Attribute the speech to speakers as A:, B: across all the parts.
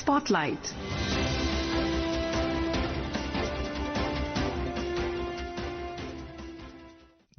A: Spotlight.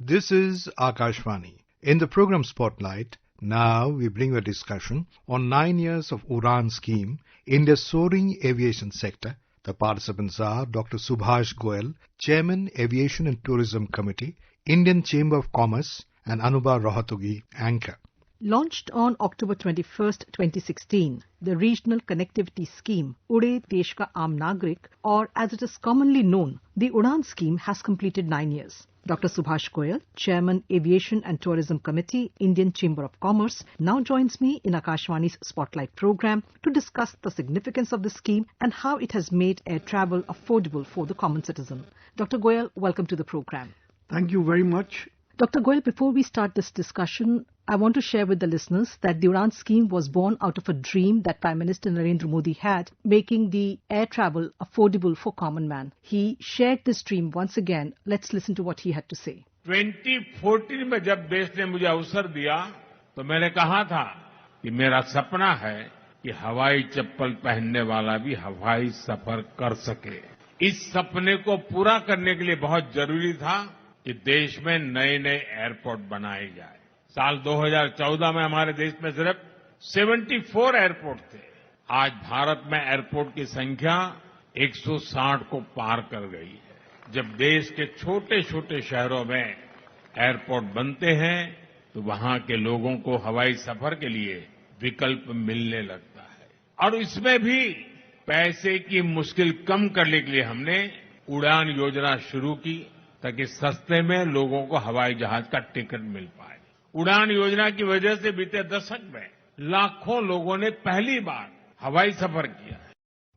B: This is Akashvani. In the program Spotlight, now we bring a discussion on 9 years of UDAN scheme, India's soaring aviation sector. The participants are Dr. Subhash Goyal, Chairman, Aviation and Tourism Committee, Indian Chamber of Commerce, and Anubha Rohatgi, Anchor.
C: Launched on October 21st, 2016, the Regional Connectivity Scheme, Ude Desh Ka Aam Nagrik, or as it is commonly known, the UDAN scheme has completed 9 years. Dr. Subhash Goyal, Chairman, Aviation and Tourism Committee, Indian Chamber of Commerce, now joins me in Akashvani's Spotlight program to discuss the significance of the scheme and how it has made air travel affordable for the common citizen. Dr. Goyal, welcome to the program.
D: Thank you very much.
C: Dr. Goyal, before we start this discussion, I want to share with the listeners that the UDAN scheme was born out of a dream that Prime Minister Narendra Modi had, making the air travel affordable for common man. He shared this dream once again. Let's listen to what he had to say.
E: 2014 में जब देश ने मुझे अवसर दिया तो मैंने कहा था कि मेरा सपना है कि हवाई चप्पल पहनने वाला भी हवाई सफर कर सके। इस सपने को पूरा करने के लिए बहुत जरूरी था कि देश में नए नए एयरपोर्ट बनाए जाए। साल 2014 में हमारे देश में सिर्फ 74 एयरपोर्ट थे। आज भारत में एयरपोर्ट की संख्या 160 को पार कर गई है। जब देश के छोटे छोटे शहरों में एयरपोर्ट बनते हैं तो वहां के लोगों को हवाई सफर के लिए विकल्प मिलने लगता है और इसमें भी पैसे की मुश्किल कम करने के लिए हमने उड़ान योजना शुरू की ताकि सस्ते में लोगों को हवाई जहाज का टिकट मिल पाए। उड़ान योजना की वजह से बीते दशक में लाखों लोगों ने पहली बार हवाई सफर किया है।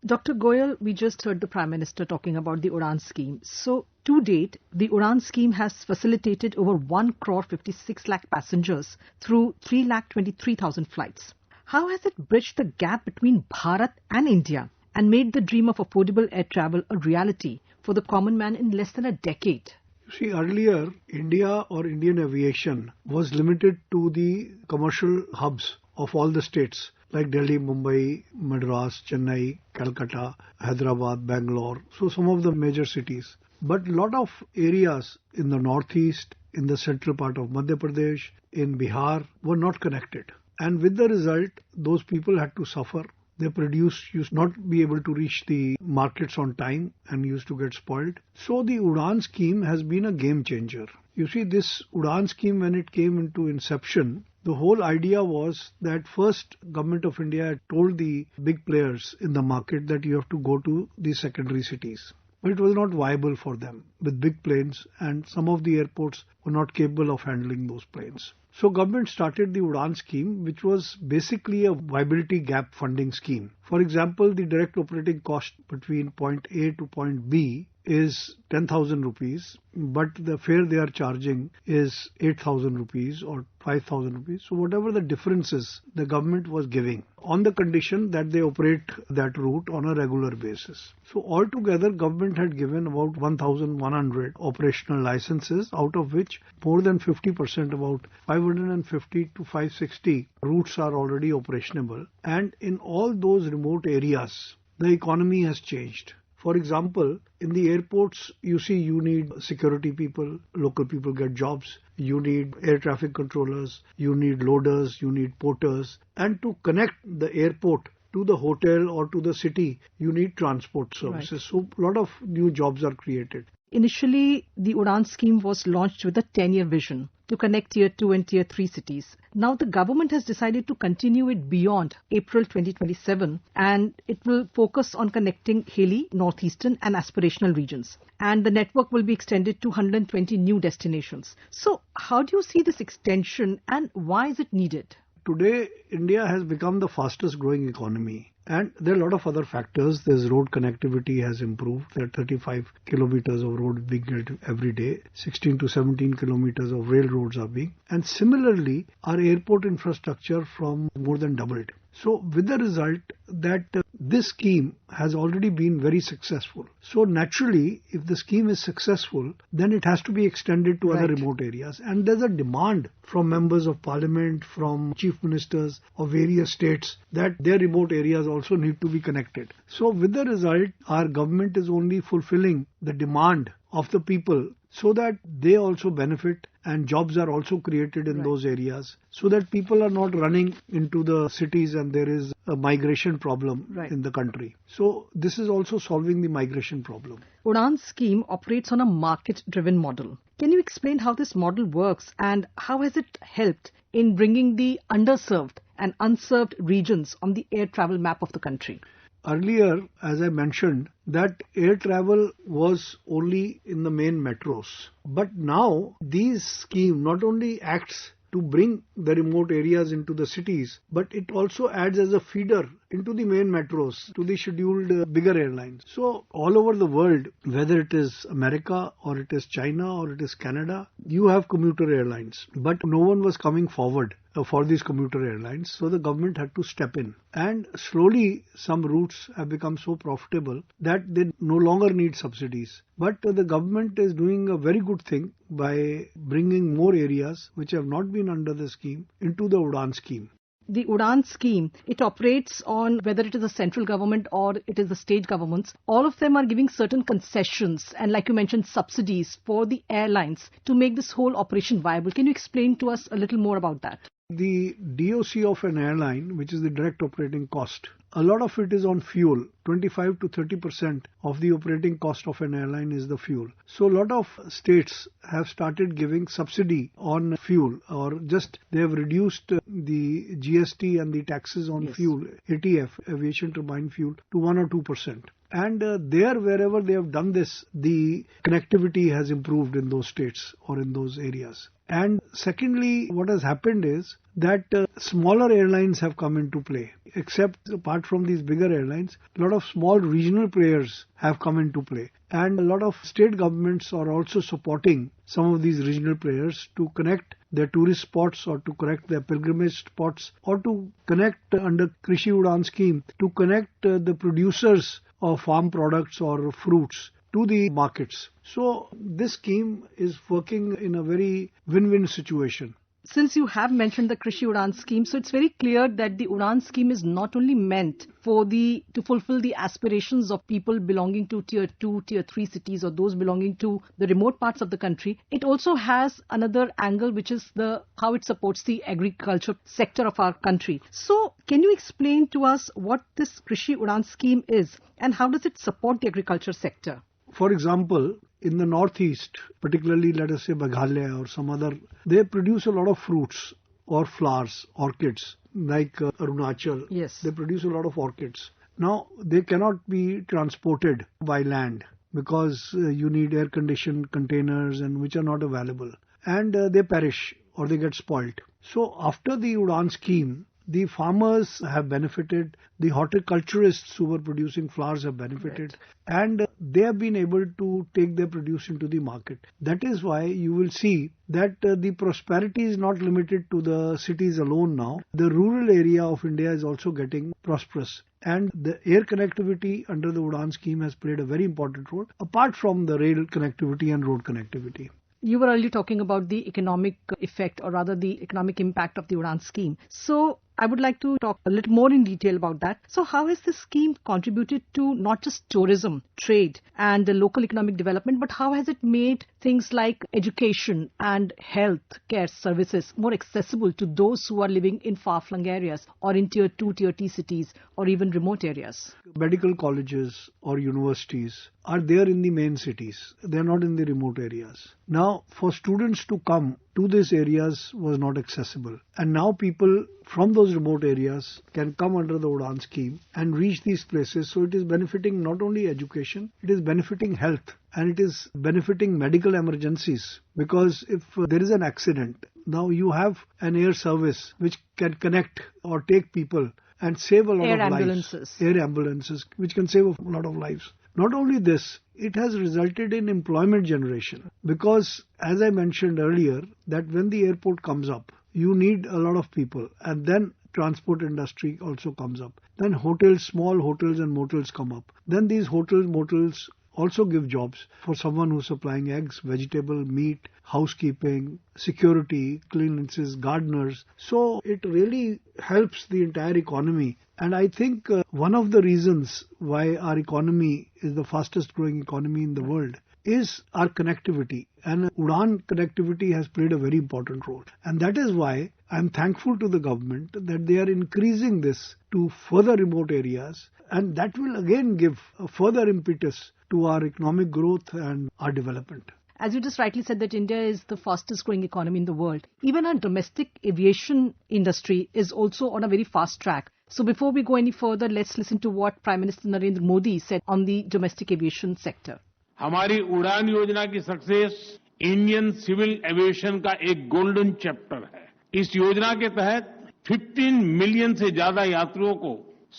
C: Dr. Goyal, we just heard the Prime Minister talking about the UDAN scheme. So, to date, the UDAN scheme has facilitated over 1 crore 56 lakh passengers through 3,23,000 flights. How has it bridged the gap between Bharat and India and made the dream of affordable air travel a reality for the common man in less than a decade?
D: See, earlier, India or Indian aviation was limited to the commercial hubs of all the states like Delhi, Mumbai, Madras, Chennai, Calcutta, Hyderabad, Bangalore. So some of the major cities. But a lot of areas in the northeast, in the central part of Madhya Pradesh, in Bihar were not connected. And with the result, those people had to suffer. Their produce used not be able to reach the markets on time and used to get spoiled. So the UDAN scheme has been a game changer. You see, this UDAN scheme, when it came into inception, the whole idea was that first Government of India had told the big players in the market that you have to go to the secondary cities. But it was not viable for them with big planes, and some of the airports were not capable of handling those planes. So government started the UDAN scheme, which was basically a viability gap funding scheme. For example, the direct operating cost between point A to point B is 10,000 rupees, but the fare they are charging is 8,000 rupees or 5,000 rupees. So whatever the difference is, the government was giving on the condition that they operate that route on a regular basis. So altogether, government had given about 1,100 operational licenses, out of which more than 50%, about 550 to 560 routes are already operational. And in all those remote areas, the economy has changed. For example, in the airports, you see you need security people, local people get jobs, you need air traffic controllers, you need loaders, you need porters, and to connect the airport to the hotel or to the city, you need transport services. Right. So a lot of new jobs are created.
C: Initially, the UDAN scheme was launched with a 10-year vision to connect Tier 2 and Tier 3 cities. Now the government has decided to continue it beyond April 2027, and it will focus on connecting hilly, northeastern and aspirational regions. And the network will be extended to 120 new destinations. So how do you see this extension and why is it needed?
D: Today, India has become the fastest growing economy. And there are a lot of other factors. There's road connectivity has improved. There are 35 kilometers of road being built every day. 16 to 17 kilometers of railroads are being. And similarly, our airport infrastructure from more than doubled. So with the result that this scheme has already been very successful. So naturally, if the scheme is successful, then it has to be extended to other remote areas. And there's a demand from members of parliament, from chief ministers of various states that their remote areas also need to be connected. So with the result, our government is only fulfilling the demand of the people so that they also benefit and jobs are also created in those areas, so that people are not running into the cities and there is a migration problem in the country. So this is also solving the migration problem.
C: Udan scheme operates on a market-driven model. Can you explain how this model works and how has it helped in bringing the underserved and unserved regions on the air travel map of the country?
D: Earlier, as I mentioned, that air travel was only in the main metros. But now, this scheme not only acts to bring the remote areas into the cities, but it also adds as a feeder into the main metros, to the scheduled bigger airlines. So all over the world, whether it is America or it is China or it is Canada, you have commuter airlines. But no one was coming forward for these commuter airlines, so the government had to step in. And slowly some routes have become so profitable that they no longer need subsidies. But the government is doing a very good thing by bringing more areas which have not been under the scheme into the Udan scheme.
C: The Udan scheme, it operates on whether it is the central government or it is the state governments. All of them are giving certain concessions and, like you mentioned, subsidies for the airlines to make this whole operation viable. Can you explain to us a little more about that?
D: The DOC of an airline, which is the direct operating cost, a lot of it is on fuel. 25 to 30% of the operating cost of an airline is the fuel. So a lot of states have started giving subsidy on fuel, or just they have reduced the GST and the taxes on fuel, ATF, aviation turbine fuel, to 1 or 2%. And there, wherever they have done this, the connectivity has improved in those states or in those areas. And secondly, what has happened is that smaller airlines have come into play. Except apart from these bigger airlines, a lot of small regional players have come into play. And a lot of state governments are also supporting some of these regional players to connect their tourist spots or to connect their pilgrimage spots or to connect under Krishi Udan scheme, to connect the producers of farm products or fruits to the markets. So this scheme is working in a very win-win situation.
C: Since you have mentioned the Krishi Udan scheme, so it's very clear that the Udan scheme is not only meant to fulfill the aspirations of people belonging to tier 2, tier 3 cities or those belonging to the remote parts of the country. It also has another angle, which is how it supports the agriculture sector of our country. So can you explain to us what this Krishi Udan scheme is and how does it support the agriculture sector?
D: For example, in the northeast, particularly let us say Meghalaya or some other, they produce a lot of fruits or flowers, orchids, like Arunachal.
C: Yes.
D: They produce a lot of orchids. Now, they cannot be transported by land because you need air-conditioned containers and which are not available. And they perish or they get spoilt. So after the Udan scheme, the farmers have benefited, the horticulturists who were producing flowers have benefited, and they have been able to take their produce into the market. That is why you will see that the prosperity is not limited to the cities alone now. The rural area of India is also getting prosperous. And the air connectivity under the Udan scheme has played a very important role, apart from the rail connectivity and road connectivity.
C: You were earlier talking about the economic effect, or rather the economic impact of the Udan scheme. So I would like to talk a little more in detail about that. So how has this scheme contributed to not just tourism, trade and the local economic development, but how has it made things like education and health care services more accessible to those who are living in far-flung areas or in tier 2, tier T cities or even remote areas?
D: Medical colleges or universities are there in the main cities. They are not in the remote areas. Now, for students to come to these areas was not accessible. And now people from those remote areas can come under the Udan scheme and reach these places. So it is benefiting not only education, it is benefiting health and it is benefiting medical emergencies. Because if there is an accident, now you have an air service which can connect or take people and save a lot of lives. Air ambulances, which can save a lot of lives. Not only this, it has resulted in employment generation because, as I mentioned earlier, that when the airport comes up, you need a lot of people, and then transport industry also comes up. Then hotels, small hotels and motels come up. Then these hotels, motels also give jobs for someone who's supplying eggs, vegetable, meat, housekeeping, security, cleanliness, gardeners. So it really helps the entire economy. And I think one of the reasons why our economy is the fastest growing economy in the world is our connectivity. And Udan connectivity has played a very important role. And that is why I'm thankful to the government that they are increasing this to further remote areas. And that will again give a further impetus to our economic growth and our development.
C: As you just rightly said that India is the fastest growing economy in the world. Even our domestic aviation industry is also on a very fast track. So before we go any further, let's listen to what Prime Minister Narendra Modi said on the domestic aviation sector.
E: हमारी उड़ान योजना की success Indian civil aviation का एक golden chapter है। इस योजना के तहत 15 मिलियन से ज्यादा यात्रियों को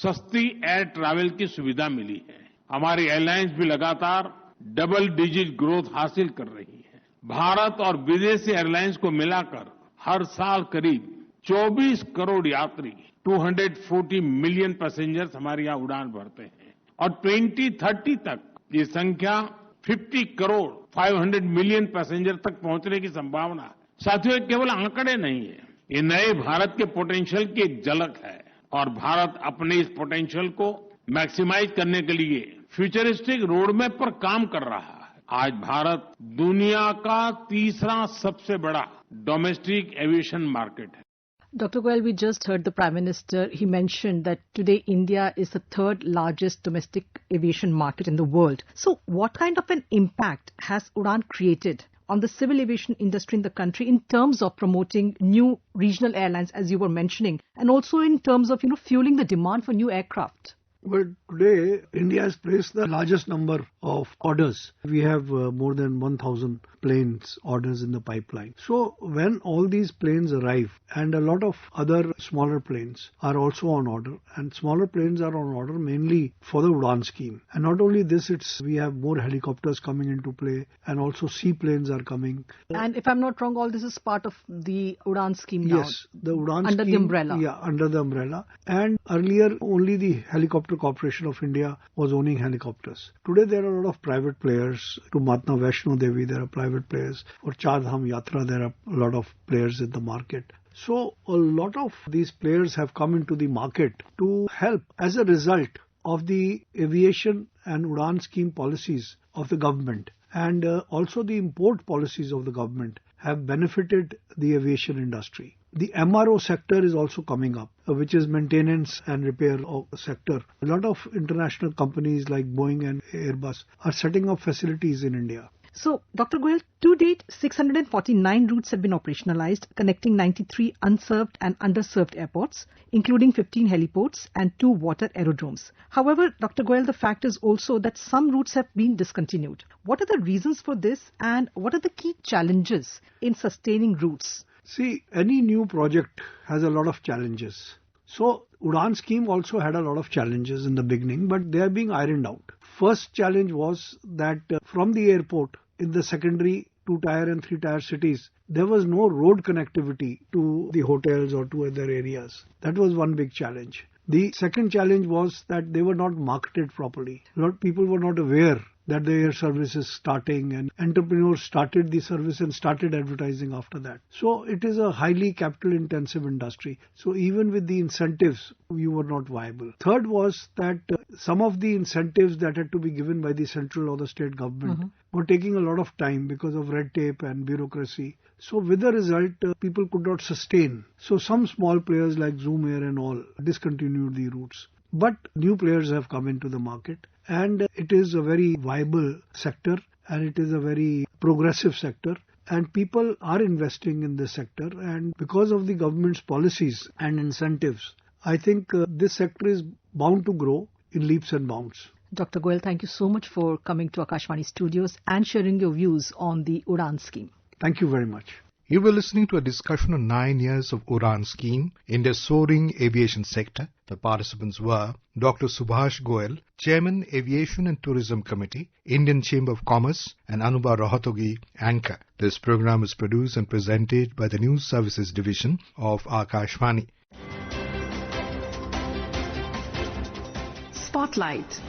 E: सस्ती एयर ट्रैवल की सुविधा मिली है। हमारी एयरलाइंस भी लगातार डबल डिजिट ग्रोथ हासिल कर रही है। भारत और विदेशी एयरलाइंस को मिलाकर हर साल करीब 24 करोड़ यात्री 240 मिलियन पैसेंजर्स हमारे यहां उड़ान भरते हैं और 2030 तक ये संख्या 50 करोड़ 500 मिलियन पैसेंजर तक पहुंचने की संभावना है। साथियों, ये केवल आंकड़े नहीं है, ये नए भारत के पोटेंशियल की एक झलक है और भारत अपने इस पोटेंशियल को मैक्सिमाइज करने के लिए फ्यूचरिस्टिक रोडमैप पर काम कर रहा है। आज भारत दुनिया का तीसरा सबसे बड़ा डोमेस्टिक एविएशन मार्केट है।
C: Dr. Goyal, we just heard the Prime Minister. He mentioned that today India is the third largest domestic aviation market in the world. So what kind of an impact has Udan created on the civil aviation industry in the country in terms of promoting new regional airlines, as you were mentioning, and also in terms of, fueling the demand for new aircraft?
D: Well, today India has placed the largest number of orders. We have more than 1,000 planes orders in the pipeline. So when all these planes arrive, and a lot of other smaller planes are also on order, and smaller planes are on order mainly for the Udan scheme. And not only this, we have more helicopters coming into play, and also seaplanes are coming.
C: And if I'm not wrong, all this is part of the Udan scheme now.
D: Yes, the Udan
C: under
D: scheme,
C: the umbrella.
D: Yeah, under the umbrella. And earlier only the Helicopter Corporation of India was owning helicopters. Today there are a lot of private players. To Matna Vaishno Devi there are private players. For Char Dham Yatra there are a lot of players in the market. So a lot of these players have come into the market to help as a result of the aviation and Udan scheme policies of the government. And also the import policies of the government have benefited the aviation industry. The MRO sector is also coming up, which is maintenance and repair sector. A lot of international companies like Boeing and Airbus are setting up facilities in India.
C: So, Dr. Goyal, to date, 649 routes have been operationalized, connecting 93 unserved and underserved airports, including 15 heliports and 2 water aerodromes. However, Dr. Goyal, the fact is also that some routes have been discontinued. What are the reasons for this, and what are the key challenges in sustaining routes?
D: See, any new project has a lot of challenges. So, Udan scheme also had a lot of challenges in the beginning, but they are being ironed out. First challenge was that from the airport in the secondary 2-tier and 3-tier cities, there was no road connectivity to the hotels or to other areas. That was one big challenge. The second challenge was that they were not marketed properly. A lot of people were not aware that the air service is starting, and entrepreneurs started the service and started advertising after that. So it is a highly capital intensive industry. So even with the incentives, you were not viable. Third was that some of the incentives that had to be given by the central or the state government were taking a lot of time because of red tape and bureaucracy. So with the result, people could not sustain. So some small players like Zoom Air and all discontinued the routes. But new players have come into the market, and it is a very viable sector, and it is a very progressive sector, and people are investing in this sector. And because of the government's policies and incentives, I think this sector is bound to grow in leaps and bounds.
C: Dr. Goyal, thank you so much for coming to Akashvani Studios and sharing your views on the Udan scheme.
D: Thank you very much.
B: You were listening to a discussion on 9 years of UDAN scheme, India's soaring aviation sector. The participants were Dr. Subhash Goel, Chairman, Aviation and Tourism Committee, Indian Chamber of Commerce, and Anubha Rohatgi, anchor. This program is produced and presented by the News Services Division of Akashvani.
C: Spotlight.